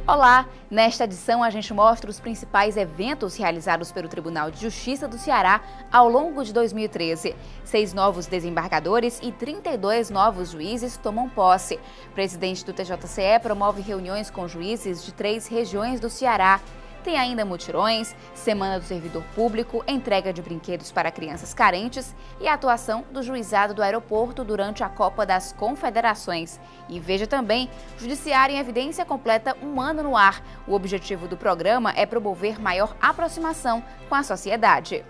Olá! Nesta edição a gente mostra os principais eventos realizados pelo Tribunal de Justiça do Ceará ao longo de 2013. 6 novos desembargadores e 32 novos juízes tomam posse. O presidente do TJCE promove reuniões com juízes de 3 regiões do Ceará. Tem ainda mutirões, Semana do Servidor Público, entrega de brinquedos para crianças carentes e a atuação do juizado do aeroporto durante a Copa das Confederações. E veja também, o Judiciário em Evidência completa um ano no ar. O objetivo do programa é promover maior aproximação com a sociedade.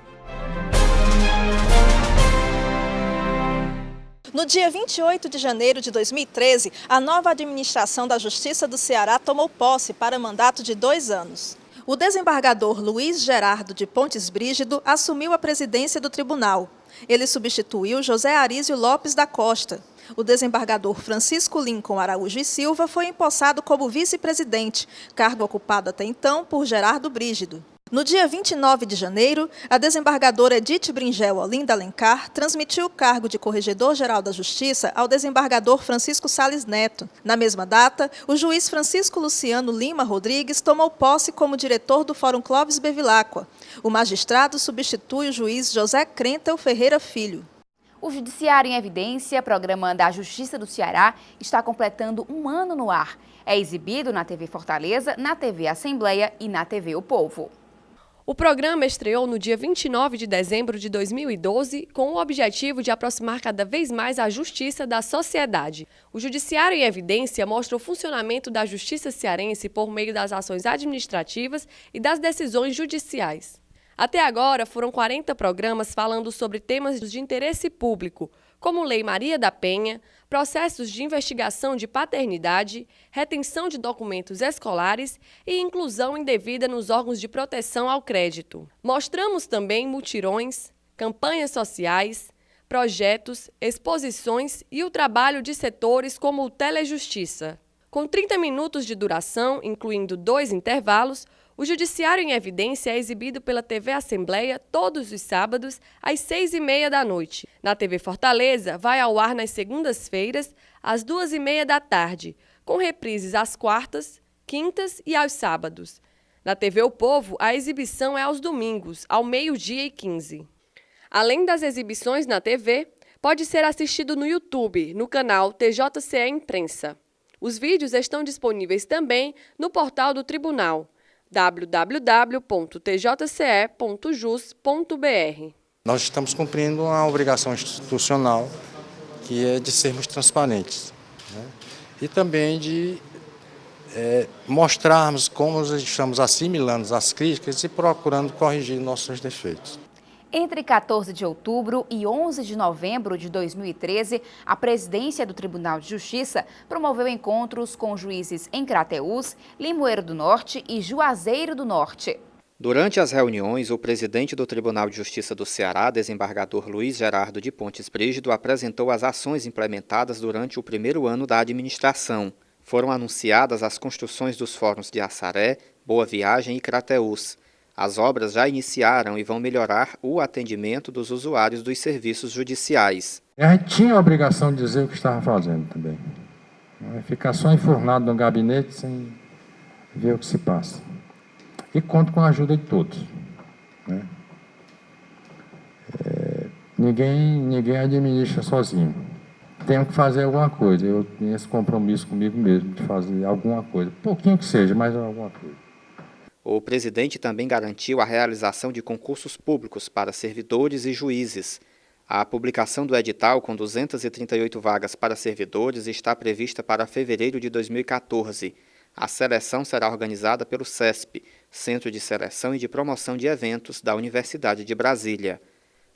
No dia 28 de janeiro de 2013, a nova administração da Justiça do Ceará tomou posse para mandato de 2 anos. O desembargador Luiz Gerardo de Pontes Brígido assumiu a presidência do tribunal. Ele substituiu José Arísio Lopes da Costa. O desembargador Francisco Lincoln Araújo e Silva foi empossado como vice-presidente, cargo ocupado até então por Gerardo Brígido. No dia 29 de janeiro, a desembargadora Edith Bringel Olinda Alencar transmitiu o cargo de Corregedor-Geral da Justiça ao desembargador Francisco Sales Neto. Na mesma data, o juiz Francisco Luciano Lima Rodrigues tomou posse como diretor do Fórum Clóvis Bevilacqua. O magistrado substitui o juiz José Crentel Ferreira Filho. O Judiciário em Evidência, programa da Justiça do Ceará, está completando um ano no ar. É exibido na TV Fortaleza, na TV Assembleia e na TV O Povo. O programa estreou no dia 29 de dezembro de 2012 com o objetivo de aproximar cada vez mais a justiça da sociedade. O Judiciário em Evidência mostra o funcionamento da justiça cearense por meio das ações administrativas e das decisões judiciais. Até agora, foram 40 programas falando sobre temas de interesse público, como Lei Maria da Penha, processos de investigação de paternidade, retenção de documentos escolares e inclusão indevida nos órgãos de proteção ao crédito. Mostramos também mutirões, campanhas sociais, projetos, exposições e o trabalho de setores como o Telejustiça. Com 30 minutos de duração, incluindo 2 intervalos, o Judiciário em Evidência é exibido pela TV Assembleia todos os sábados, às 6h30 da noite. Na TV Fortaleza, vai ao ar nas segundas-feiras, às 2h30 da tarde, com reprises às quartas, quintas e aos sábados. Na TV O Povo, a exibição é aos domingos, ao 12h15. Além das exibições na TV, pode ser assistido no YouTube, no canal TJCE Imprensa. Os vídeos estão disponíveis também no portal do Tribunal, www.tjce.jus.br. Nós estamos cumprindo uma obrigação institucional, que é de sermos transparentes, né? E também de mostrarmos como estamos assimilando as críticas e procurando corrigir nossos defeitos. Entre 14 de outubro e 11 de novembro de 2013, a presidência do Tribunal de Justiça promoveu encontros com juízes em Crateús, Limoeiro do Norte e Juazeiro do Norte. Durante as reuniões, o presidente do Tribunal de Justiça do Ceará, desembargador Luiz Gerardo de Pontes Brígido, apresentou as ações implementadas durante o primeiro ano da administração. Foram anunciadas as construções dos fóruns de Assaré, Boa Viagem e Crateús. As obras já iniciaram e vão melhorar o atendimento dos usuários dos serviços judiciais. A gente tinha a obrigação de dizer o que estava fazendo também. Não é ficar só enfurnado no gabinete sem ver o que se passa. E conto com a ajuda de todos, né? Ninguém administra sozinho. Tenho que fazer alguma coisa. Eu tenho esse compromisso comigo mesmo de fazer alguma coisa. Pouquinho que seja, mas alguma coisa. O presidente também garantiu a realização de concursos públicos para servidores e juízes. A publicação do edital com 238 vagas para servidores está prevista para fevereiro de 2014. A seleção será organizada pelo CESP, Centro de Seleção e de Promoção de Eventos da Universidade de Brasília.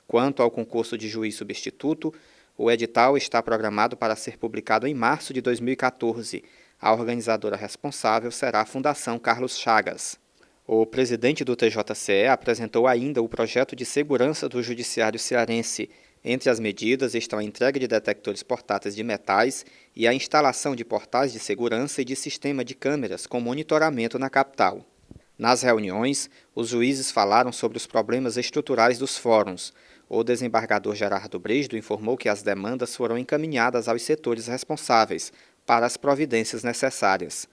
Quanto ao concurso de juiz substituto, o edital está programado para ser publicado em março de 2014. A organizadora responsável será a Fundação Carlos Chagas. O presidente do TJCE apresentou ainda o projeto de segurança do judiciário cearense. Entre as medidas estão a entrega de detectores portáteis de metais e a instalação de portais de segurança e de sistema de câmeras com monitoramento na capital. Nas reuniões, os juízes falaram sobre os problemas estruturais dos fóruns. O desembargador Gerardo Brígido informou que as demandas foram encaminhadas aos setores responsáveis para as providências necessárias.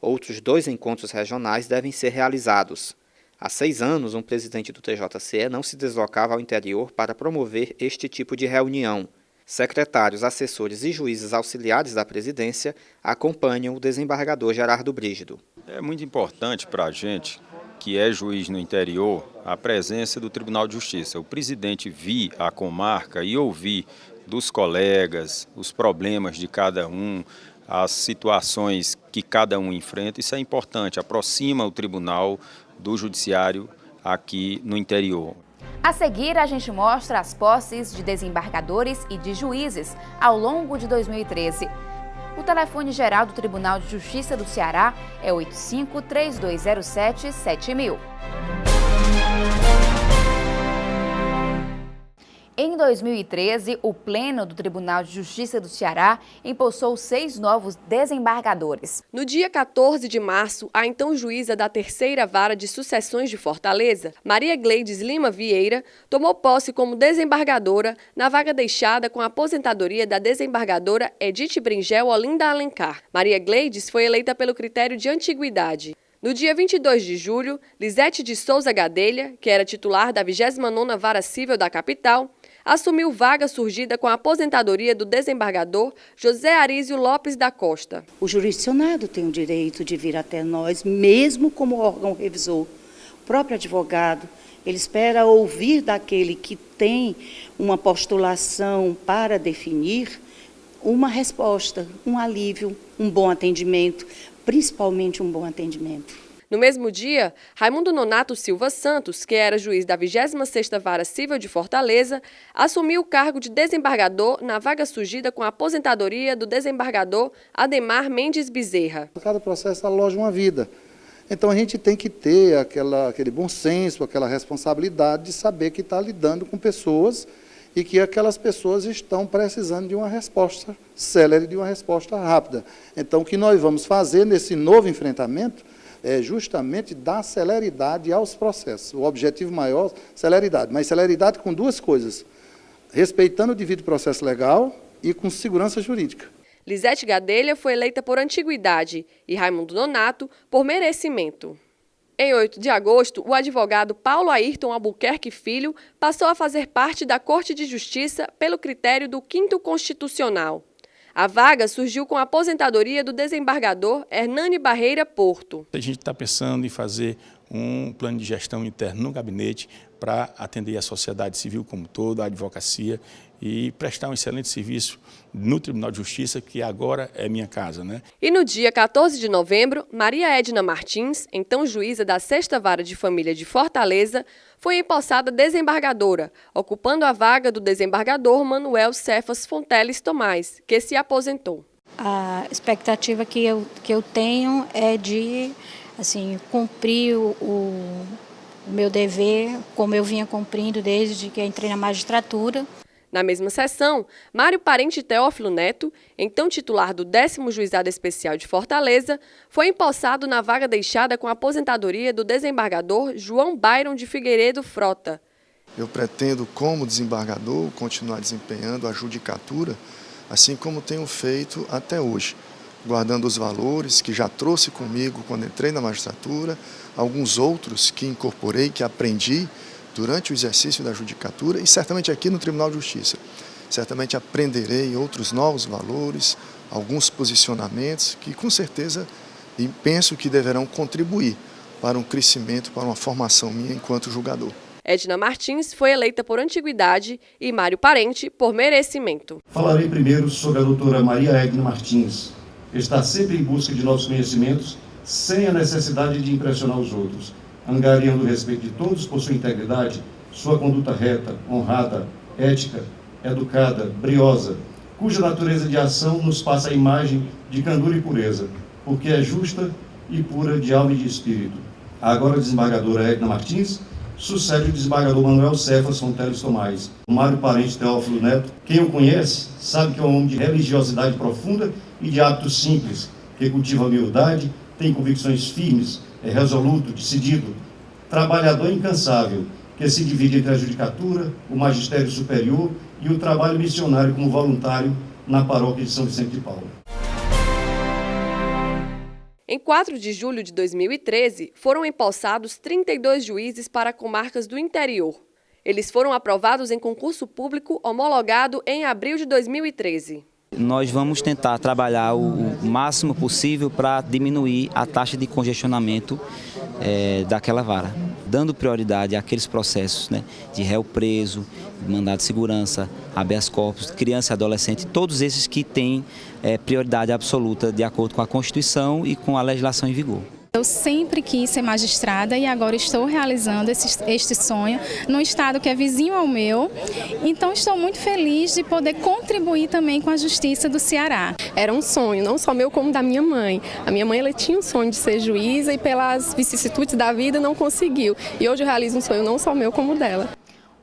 Outros 2 encontros regionais devem ser realizados. Há 6 anos, um presidente do TJCE não se deslocava ao interior para promover este tipo de reunião. Secretários, assessores e juízes auxiliares da presidência acompanham o desembargador Gerardo Brígido. É muito importante para a gente, que é juiz no interior, a presença do Tribunal de Justiça. O presidente vir à comarca e ouvir dos colegas os problemas de cada um, as situações que cada um enfrenta, isso é importante, aproxima o tribunal do judiciário aqui no interior. A seguir, a gente mostra as posses de desembargadores e de juízes ao longo de 2013. O telefone geral do Tribunal de Justiça do Ceará é 85-3207-7000. Em 2013, o Pleno do Tribunal de Justiça do Ceará empossou 6 novos desembargadores. No dia 14 de março, a então juíza da Terceira Vara de Sucessões de Fortaleza, Maria Gleides Lima Vieira, tomou posse como desembargadora na vaga deixada com a aposentadoria da desembargadora Edith Bringel Olinda Alencar. Maria Gleides foi eleita pelo critério de antiguidade. No dia 22 de julho, Lisete de Souza Gadelha, que era titular da 29ª Vara Cível da capital, assumiu vaga surgida com a aposentadoria do desembargador José Arísio Lopes da Costa. O jurisdicionado tem o direito de vir até nós, mesmo como órgão revisor. O próprio advogado, ele espera ouvir daquele que tem uma postulação para definir uma resposta, um alívio, um bom atendimento, principalmente um bom atendimento. No mesmo dia, Raimundo Nonato Silva Santos, que era juiz da 26ª Vara Cível de Fortaleza, assumiu o cargo de desembargador na vaga surgida com a aposentadoria do desembargador Ademar Mendes Bezerra. Cada processo aloja uma vida. Então a gente tem que ter aquele bom senso, aquela responsabilidade de saber que está lidando com pessoas e que aquelas pessoas estão precisando de uma resposta célere, de uma resposta rápida. Então o que nós vamos fazer nesse novo enfrentamento é justamente dar celeridade aos processos. O objetivo maior, celeridade, mas celeridade com 2 coisas, respeitando o devido processo legal e com segurança jurídica. Lisete Gadelha foi eleita por antiguidade e Raimundo Nonato por merecimento. Em 8 de agosto, o advogado Paulo Ayrton Albuquerque Filho passou a fazer parte da Corte de Justiça pelo critério do 5º Constitucional. A vaga surgiu com a aposentadoria do desembargador Hernani Barreira Porto. A gente está pensando em fazer um plano de gestão interno no gabinete para atender a sociedade civil como todo, a advocacia e prestar um excelente serviço no Tribunal de Justiça, que agora é minha casa, né? E no dia 14 de novembro, Maria Edna Martins, então juíza da 6ª Vara de Família de Fortaleza, foi empossada desembargadora, ocupando a vaga do desembargador Manuel Cefas Fonteles Tomás, que se aposentou. A expectativa que eu tenho é de cumprir o meu dever, como eu vinha cumprindo desde que entrei na magistratura. Na mesma sessão, Mário Parente Teófilo Neto, então titular do 10º Juizado Especial de Fortaleza, foi empossado na vaga deixada com a aposentadoria do desembargador João Byron de Figueiredo Frota. Eu pretendo, como desembargador, continuar desempenhando a judicatura, assim como tenho feito até hoje, guardando os valores que já trouxe comigo quando entrei na magistratura, alguns outros que incorporei, que aprendi durante o exercício da judicatura e certamente aqui no Tribunal de Justiça. Certamente aprenderei outros novos valores, alguns posicionamentos que com certeza penso que deverão contribuir para um crescimento, para uma formação minha enquanto julgador. Edna Martins foi eleita por antiguidade e Mário Parente por merecimento. Falarei primeiro sobre a doutora Maria Edna Martins. Está sempre em busca de novos conhecimentos, sem a necessidade de impressionar os outros, angariando o respeito de todos por sua integridade, sua conduta reta, honrada, ética, educada, briosa, cuja natureza de ação nos passa a imagem de candura e pureza, porque é justa e pura de alma e de espírito. A agora desembargadora Edna Martins sucede o desembargador Manuel Cefas Fonteles Tomás. O Mário Parente Teófilo Neto, quem o conhece, sabe que é um homem de religiosidade profunda e de hábitos simples, que cultiva a humildade, tem convicções firmes, é resoluto, decidido, trabalhador incansável, que se divide entre a judicatura, o magistério superior e o trabalho missionário como voluntário na paróquia de São Vicente de Paulo. Em 4 de julho de 2013, foram empossados 32 juízes para comarcas do interior. Eles foram aprovados em concurso público homologado em abril de 2013. Nós vamos tentar trabalhar o máximo possível para diminuir a taxa de congestionamento daquela vara, dando prioridade àqueles processos, né, de réu preso, mandado de segurança, habeas corpus, criança e adolescente, todos esses que têm prioridade absoluta de acordo com a Constituição e com a legislação em vigor. Eu sempre quis ser magistrada e agora estou realizando este sonho num estado que é vizinho ao meu. Então estou muito feliz de poder contribuir também com a Justiça do Ceará. Era um sonho, não só meu como da minha mãe. A minha mãe ela tinha um sonho de ser juíza e pelas vicissitudes da vida não conseguiu. E hoje eu realizo um sonho não só meu como dela.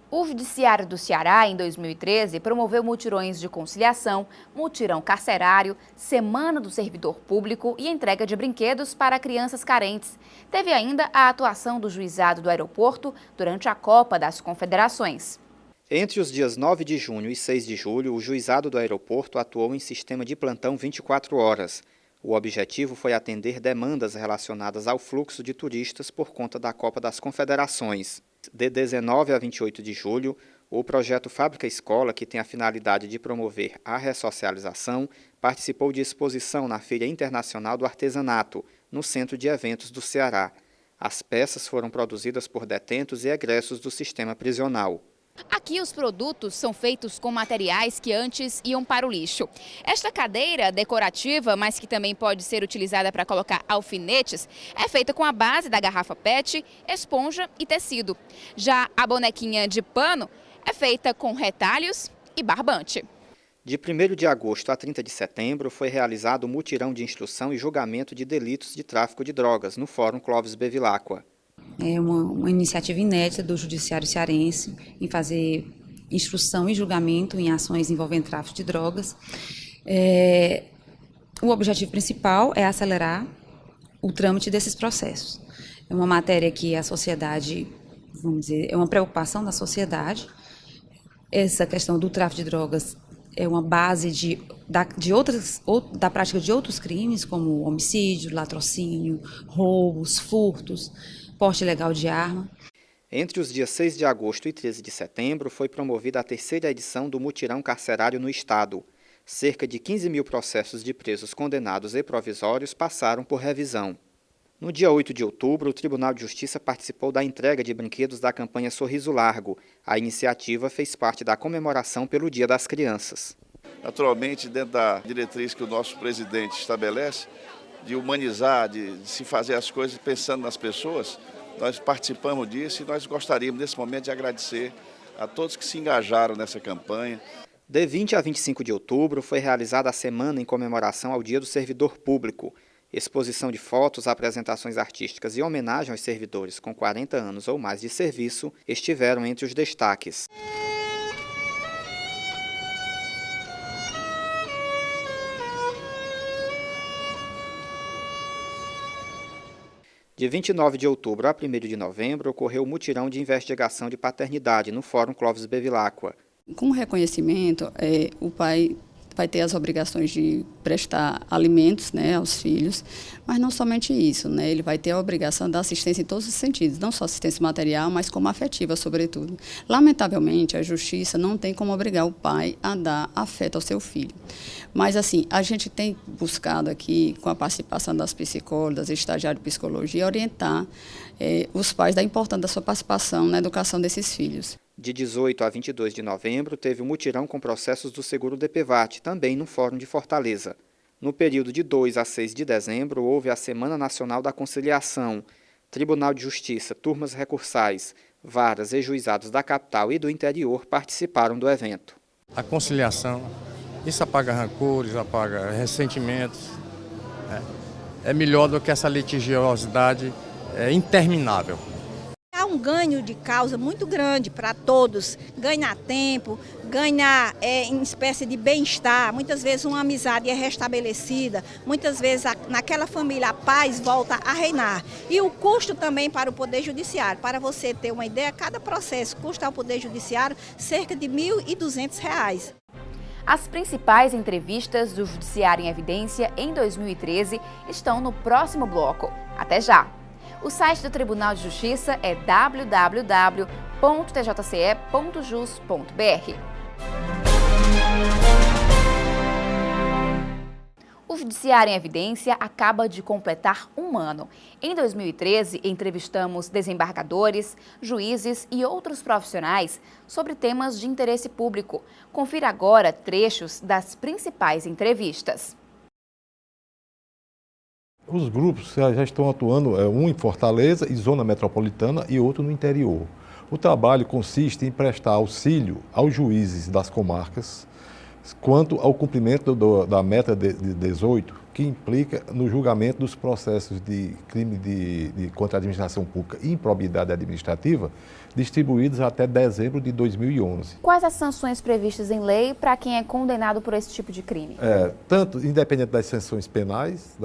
O Judiciário do Ceará, em 2013, promoveu mutirões de conciliação, mutirão carcerário, Semana do Servidor Público e entrega de brinquedos para crianças carentes. Teve ainda a atuação do Juizado do Aeroporto durante a Copa das Confederações. Entre os dias 9 de junho e 6 de julho, o Juizado do Aeroporto atuou em sistema de plantão 24 horas. O objetivo foi atender demandas relacionadas ao fluxo de turistas por conta da Copa das Confederações. De 19 a 28 de julho, o projeto Fábrica Escola, que tem a finalidade de promover a ressocialização, participou de exposição na Feira Internacional do Artesanato, no Centro de Eventos do Ceará. As peças foram produzidas por detentos e egressos do sistema prisional. Aqui os produtos são feitos com materiais que antes iam para o lixo. Esta cadeira decorativa, mas que também pode ser utilizada para colocar alfinetes, é feita com a base da garrafa PET, esponja e tecido. Já a bonequinha de pano é feita com retalhos e barbante. De 1º de agosto a 30 de setembro foi realizado o mutirão de instrução e julgamento de delitos de tráfico de drogas no Fórum Clóvis Bevilacqua. É uma iniciativa inédita do Judiciário Cearense em fazer instrução e julgamento em ações envolvendo tráfico de drogas. O objetivo principal é acelerar o trâmite desses processos. É uma matéria que a sociedade, vamos dizer, é uma preocupação da sociedade. Essa questão do tráfico de drogas é uma base da prática de outros crimes, como homicídio, latrocínio, roubos, furtos, porte ilegal de arma. Entre os dias 6 de agosto e 13 de setembro, foi promovida a 3ª edição do mutirão carcerário no Estado. Cerca de 15 mil processos de presos condenados e provisórios passaram por revisão. No dia 8 de outubro, o Tribunal de Justiça participou da entrega de brinquedos da campanha Sorriso Largo. A iniciativa fez parte da comemoração pelo Dia das Crianças. Naturalmente, dentro da diretriz que o nosso presidente estabelece, de humanizar, de se fazer as coisas pensando nas pessoas, nós participamos disso e nós gostaríamos, nesse momento, de agradecer a todos que se engajaram nessa campanha. De 20 a 25 de outubro foi realizada a semana em comemoração ao Dia do Servidor Público. Exposição de fotos, apresentações artísticas e homenagem aos servidores com 40 anos ou mais de serviço estiveram entre os destaques. De 29 de outubro a 1º de novembro, ocorreu o mutirão de investigação de paternidade no Fórum Clóvis Bevilacqua. Com o reconhecimento, o pai vai ter as obrigações de prestar alimentos, né, aos filhos, mas não somente isso, né, ele vai ter a obrigação da assistência em todos os sentidos, não só assistência material, mas como afetiva, sobretudo. Lamentavelmente, a Justiça não tem como obrigar o pai a dar afeto ao seu filho. Mas, assim, a gente tem buscado aqui, com a participação das psicólogas, estagiários de psicologia, orientar os pais da importância da sua participação na educação desses filhos. De 18 a 22 de novembro, teve o mutirão com processos do Seguro DPVAT, também no Fórum de Fortaleza. No período de 2 a 6 de dezembro, houve a Semana Nacional da Conciliação. Tribunal de Justiça, turmas recursais, varas e juizados da capital e do interior participaram do evento. A conciliação, isso apaga rancores, apaga ressentimentos. É melhor do que essa litigiosidade interminável. Há um ganho de causa muito grande para todos, ganhar tempo, ganhar em espécie de bem-estar, muitas vezes uma amizade é restabelecida, muitas vezes naquela família a paz volta a reinar. E o custo também para o Poder Judiciário, para você ter uma ideia, cada processo custa ao Poder Judiciário cerca de R$ 1.200. As principais entrevistas do Judiciário em Evidência em 2013 estão no próximo bloco. Até já! O site do Tribunal de Justiça é www.tjce.jus.br. O Judiciário em Evidência acaba de completar 1 ano. Em 2013, entrevistamos desembargadores, juízes e outros profissionais sobre temas de interesse público. Confira agora trechos das principais entrevistas. Os grupos já estão atuando, um em Fortaleza e zona metropolitana e outro no interior. O trabalho consiste em prestar auxílio aos juízes das comarcas quanto ao cumprimento da meta de 18, que implica no julgamento dos processos de crime contra a administração pública e improbidade administrativa, distribuídos até dezembro de 2011. Quais as sanções previstas em lei para quem é condenado por esse tipo de crime? Tanto, independente das sanções penais,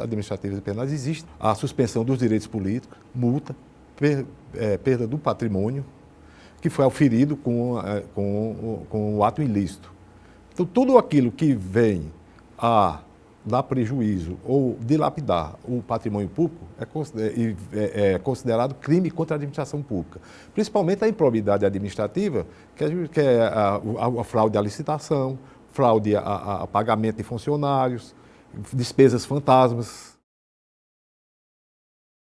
administrativas e penais, existe a suspensão dos direitos políticos, multa, perda do patrimônio, que foi auferido com o ato ilícito. Então, tudo aquilo que vem a dar prejuízo ou dilapidar o patrimônio público é considerado crime contra a administração pública. Principalmente a improbidade administrativa, que é a fraude à licitação, fraude a pagamento de funcionários, despesas fantasmas.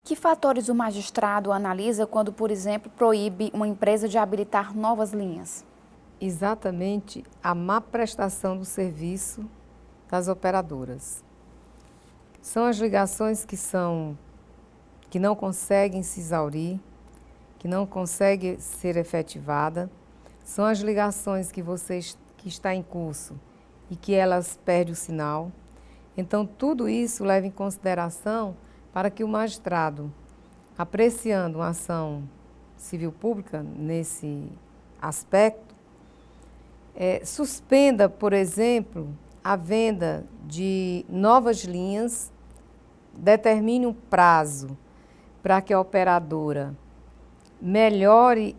Que fatores o magistrado analisa quando, por exemplo, proíbe uma empresa de habilitar novas linhas? Exatamente a má prestação do serviço das operadoras. São as ligações que não conseguem se exaurir, que não conseguem ser efetivada. São as ligações que está em curso e que elas perdem o sinal. Então, tudo isso leva em consideração para que o magistrado, apreciando uma ação civil pública nesse aspecto, suspenda, por exemplo, a venda de novas linhas, determine um prazo para que a operadora melhore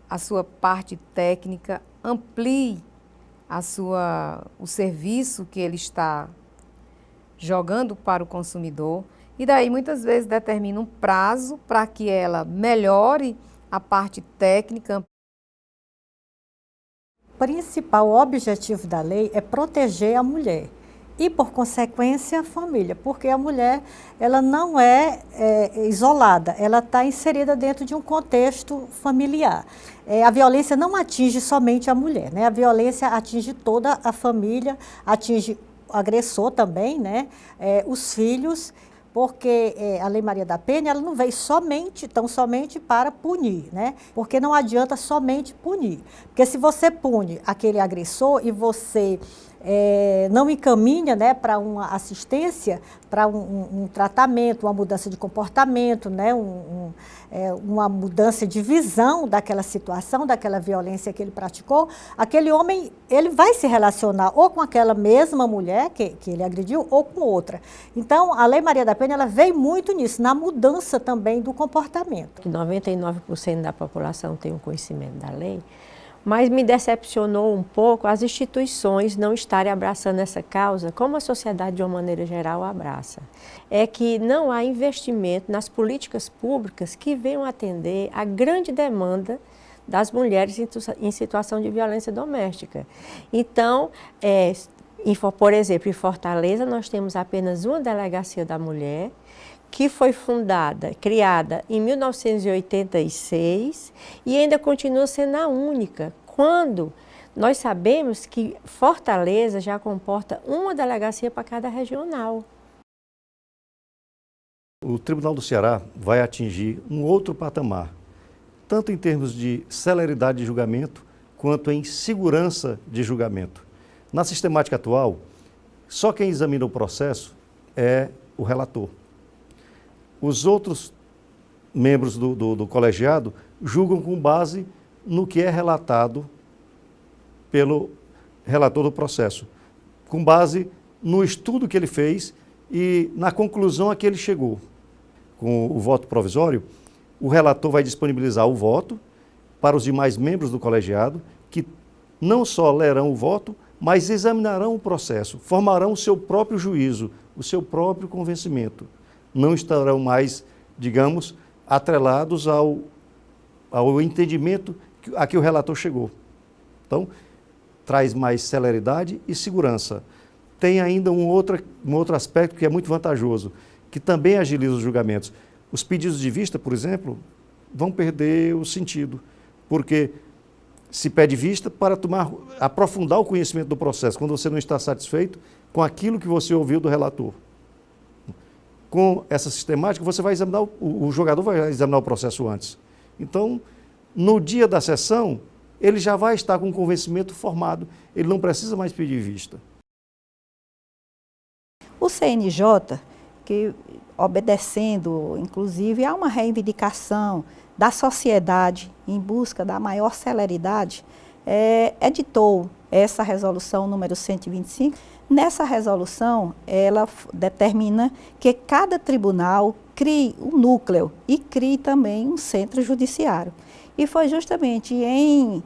a sua parte técnica, amplie o serviço que ele está jogando para o consumidor. E daí, muitas vezes, determina um prazo para que ela melhore a parte técnica. O principal objetivo da lei é proteger a mulher e, por consequência, a família, porque a mulher ela não é isolada, ela está inserida dentro de um contexto familiar. A violência não atinge somente a mulher, né? A violência atinge toda a família, atinge o agressor também, né? Os filhos, porque a Lei Maria da Penha ela não veio somente para punir, né? Porque não adianta somente punir. Porque se você pune aquele agressor e você não encaminha, né, para uma assistência, para um tratamento, uma mudança de comportamento, né, uma mudança de visão daquela situação, daquela violência que ele praticou, aquele homem ele vai se relacionar ou com aquela mesma mulher que ele agrediu ou com outra. Então, a Lei Maria da Penha ela veio muito nisso, na mudança também do comportamento. Que 99% da população tem um conhecimento da lei, mas me decepcionou um pouco as instituições não estarem abraçando essa causa, como a sociedade de uma maneira geral abraça. É que não há investimento nas políticas públicas que venham atender a grande demanda das mulheres em situação de violência doméstica. Então, por exemplo, em Fortaleza nós temos apenas uma delegacia da mulher, que foi criada em 1986 e ainda continua sendo a única, quando nós sabemos que Fortaleza já comporta uma delegacia para cada regional. O Tribunal do Ceará vai atingir um outro patamar, tanto em termos de celeridade de julgamento, quanto em segurança de julgamento. Na sistemática atual, só quem examina o processo é o relator. Os outros membros do colegiado julgam com base no que é relatado pelo relator do processo, com base no estudo que ele fez e na conclusão a que ele chegou. Com o voto provisório, o relator vai disponibilizar o voto para os demais membros do colegiado, que não só lerão o voto, mas examinarão o processo, formarão o seu próprio juízo, o seu próprio convencimento. Não estarão mais, digamos, atrelados ao entendimento a que o relator chegou. Então, traz mais celeridade e segurança. Tem ainda um outro aspecto que é muito vantajoso, que também agiliza os julgamentos. Os pedidos de vista, por exemplo, vão perder o sentido, porque se pede vista para aprofundar o conhecimento do processo, quando você não está satisfeito com aquilo que você ouviu do relator. Com essa sistemática, você vai examinar, o jogador vai examinar o processo antes. Então, no dia da sessão, ele já vai estar com o convencimento formado, ele não precisa mais pedir vista. O CNJ, que obedecendo, inclusive, a uma reivindicação da sociedade em busca da maior celeridade, editou essa resolução número 125. Nessa resolução, ela determina que cada tribunal crie um núcleo e crie também um centro judiciário. E foi justamente em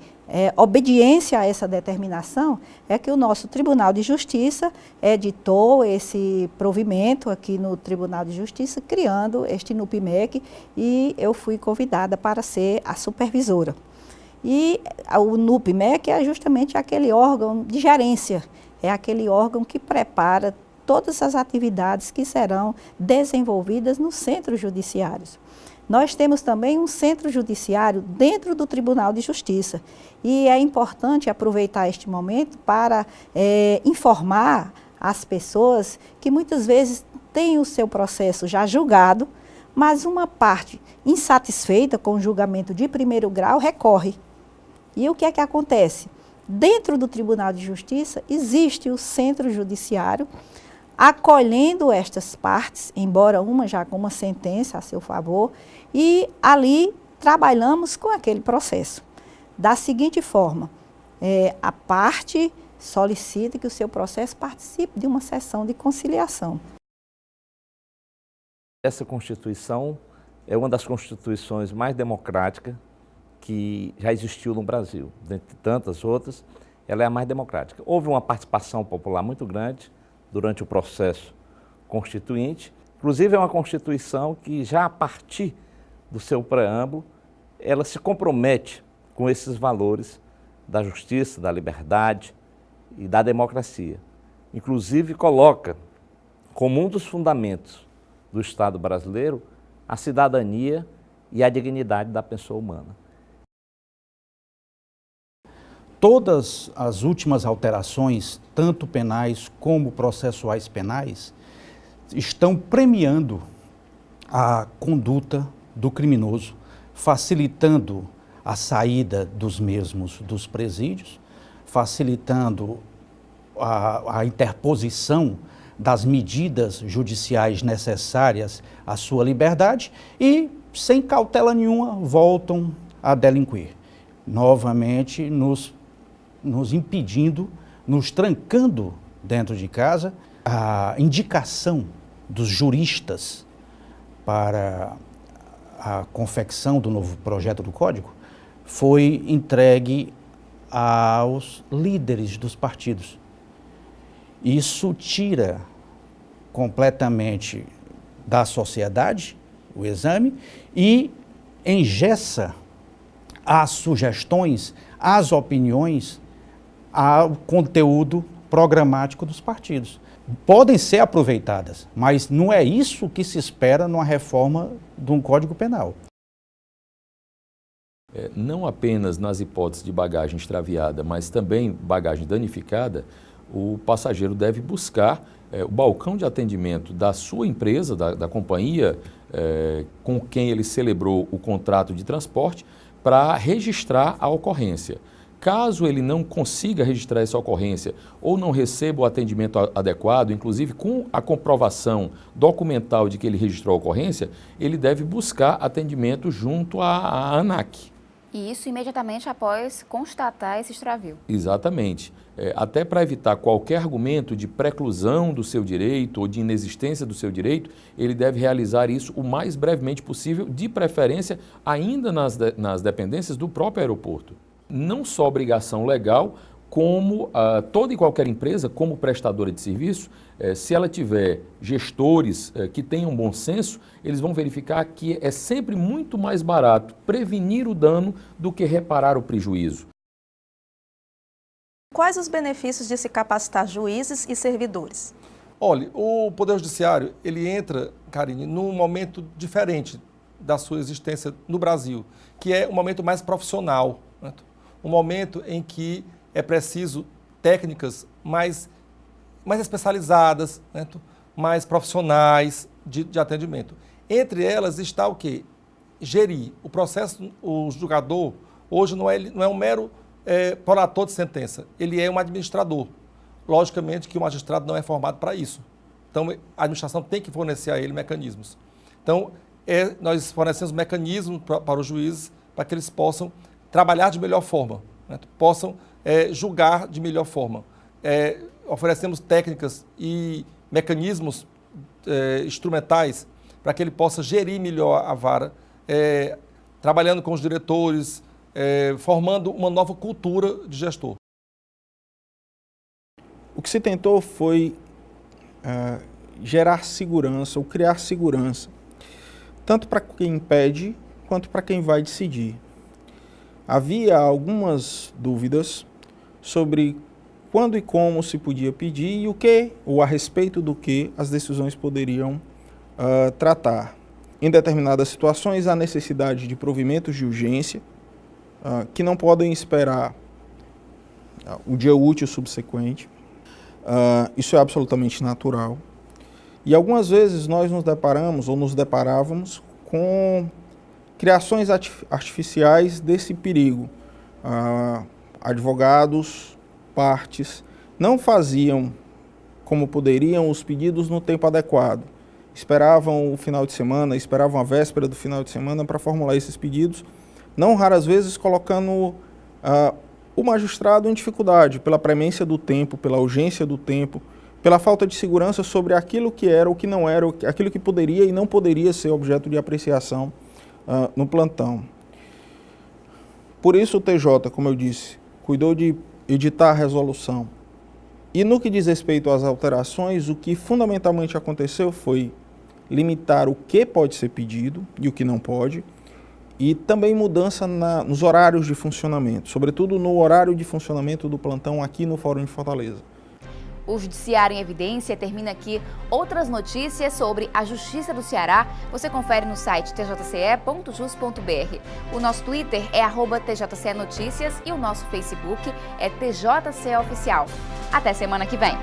obediência a essa determinação é que o nosso Tribunal de Justiça editou esse provimento aqui no Tribunal de Justiça, criando este NUPMEC, e eu fui convidada para ser a supervisora. E o NUPMEC é justamente aquele órgão de gerência, é aquele órgão que prepara todas as atividades que serão desenvolvidas nos centros judiciários. Nós temos também um centro judiciário dentro do Tribunal de Justiça e é importante aproveitar este momento para informar as pessoas que muitas vezes têm o seu processo já julgado, mas uma parte insatisfeita com o julgamento de primeiro grau recorre. E o que é que acontece? Dentro do Tribunal de Justiça existe o centro judiciário acolhendo estas partes, embora uma já com uma sentença a seu favor, e ali trabalhamos com aquele processo. Da seguinte forma, a parte solicita que o seu processo participe de uma sessão de conciliação. Essa Constituição é uma das constituições mais democráticas que já existiu no Brasil. Dentre tantas outras, ela é a mais democrática. Houve uma participação popular muito grande durante o processo constituinte. Inclusive, é uma Constituição que, já a partir do seu preâmbulo, ela se compromete com esses valores da justiça, da liberdade e da democracia. Inclusive, coloca como um dos fundamentos do Estado brasileiro a cidadania e a dignidade da pessoa humana. Todas as últimas alterações, tanto penais como processuais penais, estão premiando a conduta do criminoso, facilitando a saída dos mesmos dos presídios, facilitando a interposição das medidas judiciais necessárias à sua liberdade e, sem cautela nenhuma, voltam a delinquir. Novamente, nos impedindo, nos trancando dentro de casa. A indicação dos juristas para a confecção do novo projeto do Código foi entregue aos líderes dos partidos. Isso tira completamente da sociedade o exame e engessa as sugestões, as opiniões, ao conteúdo programático dos partidos. Podem ser aproveitadas, mas não é isso que se espera numa reforma de um Código Penal. Não apenas nas hipóteses de bagagem extraviada, mas também bagagem danificada, o passageiro deve buscar o balcão de atendimento da sua empresa, da companhia com quem ele celebrou o contrato de transporte, para registrar a ocorrência. Caso ele não consiga registrar essa ocorrência ou não receba o atendimento adequado, inclusive com a comprovação documental de que ele registrou a ocorrência, ele deve buscar atendimento junto à ANAC. E isso imediatamente após constatar esse extravio. Exatamente. Até para evitar qualquer argumento de preclusão do seu direito ou de inexistência do seu direito, ele deve realizar isso o mais brevemente possível, de preferência ainda nas dependências do próprio aeroporto. não só obrigação legal, como toda e qualquer empresa, como prestadora de serviço, se ela tiver gestores que tenham bom senso, eles vão verificar que é sempre muito mais barato prevenir o dano do que reparar o prejuízo. Quais os benefícios de se capacitar juízes e servidores? Olha, o Poder Judiciário, ele entra, Karine, num momento diferente da sua existência no Brasil, que é um momento mais profissional, né? Um momento em que é preciso técnicas mais especializadas, né? Mais profissionais de atendimento. Entre elas está o quê? Gerir. O processo, o julgador, hoje não é um mero prolator de sentença, ele é um administrador. Logicamente que o magistrado não é formado para isso. Então, a administração tem que fornecer a ele mecanismos. Então, nós fornecemos mecanismos para os juízes, para que eles possam trabalhar de melhor forma, né? Possam julgar de melhor forma. Oferecemos técnicas e mecanismos instrumentais para que ele possa gerir melhor a vara, trabalhando com os diretores, formando uma nova cultura de gestor. O que se tentou foi gerar segurança ou criar segurança, tanto para quem pede quanto para quem vai decidir. Havia algumas dúvidas sobre quando e como se podia pedir e o que, ou a respeito do que as decisões poderiam tratar. Em determinadas situações, há necessidade de provimentos de urgência, que não podem esperar o dia útil subsequente. Isso é absolutamente natural. E algumas vezes nós nos deparamos ou nos deparávamos com criações artificiais desse perigo. Advogados, partes, não faziam como poderiam os pedidos no tempo adequado. Esperavam o final de semana, esperavam a véspera do final de semana para formular esses pedidos, não raras vezes colocando o magistrado em dificuldade pela premência do tempo, pela urgência do tempo, pela falta de segurança sobre aquilo que era, o que não era, aquilo que poderia e não poderia ser objeto de apreciação no plantão. Por isso o TJ, como eu disse, cuidou de editar a resolução. E no que diz respeito às alterações, o que fundamentalmente aconteceu foi limitar o que pode ser pedido e o que não pode, e também mudança nos horários de funcionamento, sobretudo no horário de funcionamento do plantão aqui no Fórum de Fortaleza. O Judiciário em Evidência termina aqui. Outras notícias sobre a Justiça do Ceará você confere no site tjce.jus.br. O nosso Twitter é @TJCNoticias e o nosso Facebook é TJC Oficial. Até semana que vem!